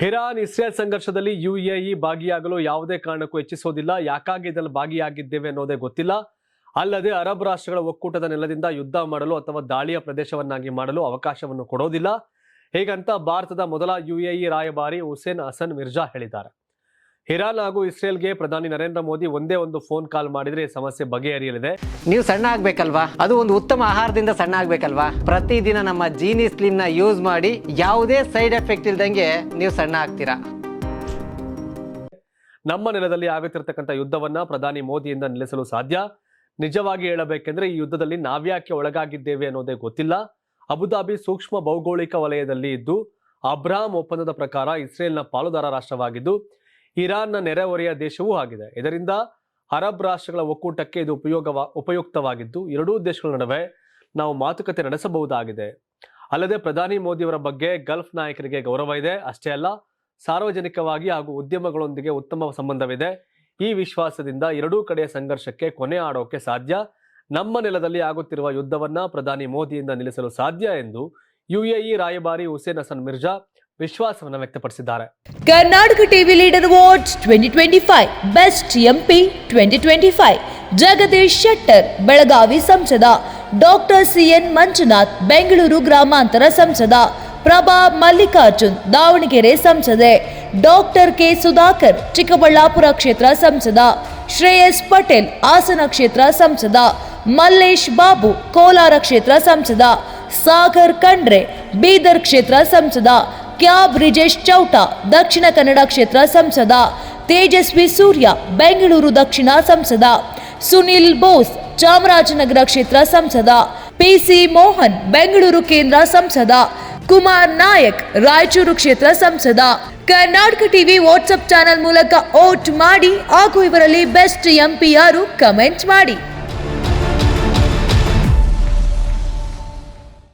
Iran Israel ಸಂಘರ್ಷದಲ್ಲಿ UAE ಭಾಗಿಯಾಗಲು ಯಾವುದೇ ಕಾರಣಕ್ಕೂ ಇಚ್ಛಿಸೋದಿಲ್ಲ. ಯಾಕಾಗಿ ಇದರಲ್ಲಿ ಭಾಗಿಯಾಗಿದ್ದೇವೆ ಅನ್ನೋದೇ ಗೊತ್ತಿಲ್ಲ. ಅಲ್ಲದೆ ಅರಬ್ ರಾಷ್ಟ್ರಗಳ ಒಕ್ಕೂಟದ ನೆಲದಿಂದ ಯುದ್ಧ ಮಾಡಲು ಅಥವಾ ದಾಳಿಯ ಪ್ರದೇಶವನ್ನಾಗಿ ಮಾಡಲು ಅವಕಾಶವನ್ನು ಕೊಡೋದಿಲ್ಲ. ಹೀಗಂತ ಭಾರತದ ಮೊದಲ ಯುಎಇ ರಾಯಭಾರಿ ಹುಸೇನ್ ಹಸನ್ ಮಿರ್ಜಾ ಹೇಳಿದ್ದಾರೆ. ಇರಾನ್ ಹಾಗೂ ಇಸ್ರೇಲ್ಗೆ ಪ್ರಧಾನಿ ನರೇಂದ್ರ ಮೋದಿ ಒಂದೇ ಒಂದು ಫೋನ್ ಕಾಲ್ ಮಾಡಿದ್ರೆ ಸಮಸ್ಯೆ ಬಗೆಹರಿಯಲಿದೆ. ನೀವು ಸಣ್ಣ ಆಗ್ಬೇಕಲ್ವಾ? ಅದು ಒಂದು ಉತ್ತಮ ಆಹಾರದಿಂದ ಸಣ್ಣ ಆಗ್ಬೇಕಲ್ವಾ? ಪ್ರತಿದಿನ ನಮ್ಮ ಜೀನಿ ಸ್ಲಿಮ್ ನ ಯೂಸ್ ಮಾಡಿ ಯಾವುದೇ ಸೈಡ್ ಎಫೆಕ್ಟ್ ಇಲ್ದಂಗೆ ನೀವು ಸಣ್ಣ ಆಗ್ತೀರಾ. ನಮ್ಮ ನೆಲದಲ್ಲಿ ಆಗುತ್ತಿರತಕ್ಕಂಥ ಯುದ್ಧವನ್ನ ಪ್ರಧಾನಿ ಮೋದಿಯಿಂದ ನಿಲ್ಲಿಸಲು ಸಾಧ್ಯ. ನಿಜವಾಗಿ ಹೇಳಬೇಕೆಂದ್ರೆ ಈ ಯುದ್ಧದಲ್ಲಿ ನಾವ್ಯಾಕೆ ಒಳಗಾಗಿದ್ದೇವೆ ಅನ್ನೋದೇ ಗೊತ್ತಿಲ್ಲ. ಅಬುದಾಬಿ ಸೂಕ್ಷ್ಮ ಭೌಗೋಳಿಕ ವಲಯದಲ್ಲಿ ಇದ್ದು ಅಬ್ರಹಾಂ ಒಪ್ಪಂದದ ಪ್ರಕಾರ ಇಸ್ರೇಲ್ನ ಪಾಲುದಾರ ರಾಷ್ಟ್ರವಾಗಿದ್ದು ಇರಾನ್ನ ನೆರೆಹೊರೆಯ ದೇಶವೂ ಆಗಿದೆ. ಇದರಿಂದ ಅರಬ್ ರಾಷ್ಟ್ರಗಳ ಒಕ್ಕೂಟಕ್ಕೆ ಇದು ಉಪಯುಕ್ತವಾಗಿದ್ದು ಎರಡೂ ದೇಶಗಳ ನಡುವೆ ನಾವು ಮಾತುಕತೆ ನಡೆಸಬಹುದಾಗಿದೆ. ಅಲ್ಲದೆ ಪ್ರಧಾನಿ ಮೋದಿಯವರ ಬಗ್ಗೆ ಗಲ್ಫ್ ನಾಯಕರಿಗೆ ಗೌರವ ಇದೆ. ಅಷ್ಟೇ ಅಲ್ಲ, ಸಾರ್ವಜನಿಕವಾಗಿ ಹಾಗೂ ಉದ್ಯಮಗಳೊಂದಿಗೆ ಉತ್ತಮ ಸಂಬಂಧವಿದೆ. ಈ ವಿಶ್ವಾಸದಿಂದ ಎರಡೂ ಕಡೆಯ ಸಂಘರ್ಷಕ್ಕೆ ಕೊನೆ ಆಡೋಕೆ ಸಾಧ್ಯ. ನಮ್ಮ ನೆಲದಲ್ಲಿ ಆಗುತ್ತಿರುವ ಯುದ್ಧವನ್ನ ಪ್ರಧಾನಿ ಮೋದಿಯಿಂದ ನಿಲ್ಲಿಸಲು ಸಾಧ್ಯ ಎಂದು ಯುಎಇ ರಾಯಭಾರಿ ಹುಸೇನ್ ಹಸನ್ ಮಿರ್ಜಾ ವಿಶ್ವಾಸವನ್ನು ವ್ಯಕ್ತಪಡಿಸಿದ್ದಾರೆ. Karnataka TV leader awards 2025 best MP 2025 Jagadish Shettar Belagavi ಸಂಸದ, ಡಾಕ್ಟರ್ ಸಿಎನ್ ಮಂಜುನಾಥ್ ಬೆಂಗಳೂರು ಗ್ರಾಮಾಂತರ ಸಂಸದ, ಪ್ರಭಾ ಮಲ್ಲಿಕಾರ್ಜುನ್ ದಾವಣಗೆರೆ ಸಂಸದೆ, ಡಾಕ್ಟರ್ ಕೆ ಸುಧಾಕರ್ ಚಿಕ್ಕಬಳ್ಳಾಪುರ ಕ್ಷೇತ್ರ ಸಂಸದ, ಶ್ರೇಯಸ್ ಪಟೇಲ್ ಹಾಸನ ಕ್ಷೇತ್ರ ಸಂಸದ, ಮಲ್ಲೇಶ್ ಬಾಬು ಕೋಲಾರ ಕ್ಷೇತ್ರ ಸಂಸದ, ಸಾಗರ್ ಖಂಡ್ರೆ ಬೀದರ್ ಕ್ಷೇತ್ರ ಸಂಸದ, ಕ್ಯಾಬ್ ಬ್ರಿಜೇಶ್ ಚೌಟಾ ದಕ್ಷಿಣ ಕನ್ನಡ ಕ್ಷೇತ್ರ ಸಂಸದ, ತೇಜಸ್ವಿ ಸೂರ್ಯ ಬೆಂಗಳೂರು ದಕ್ಷಿಣ ಸಂಸದ, ಸುನಿಲ್ ಬೋಸ್ ಚಾಮರಾಜನಗರ ಕ್ಷೇತ್ರ ಸಂಸದ, ಪಿಸಿ ಮೋಹನ್ ಬೆಂಗಳೂರು ಕೇಂದ್ರ ಸಂಸದ, ಕುಮಾರ್ ನಾಯಕ್ ರಾಯಚೂರು ಕ್ಷೇತ್ರ ಸಂಸದ. ಕರ್ನಾಟಕ ಟಿವಿ ವಾಟ್ಸ್ಆಪ್ ಚಾನೆಲ್ ಮೂಲಕ ವೋಟ್ ಮಾಡಿ ಹಾಗೂ ಇವರಲ್ಲಿ ಬೆಸ್ಟ್ ಎಂಪಿ ಯಾರು ಕಮೆಂಟ್ ಮಾಡಿ.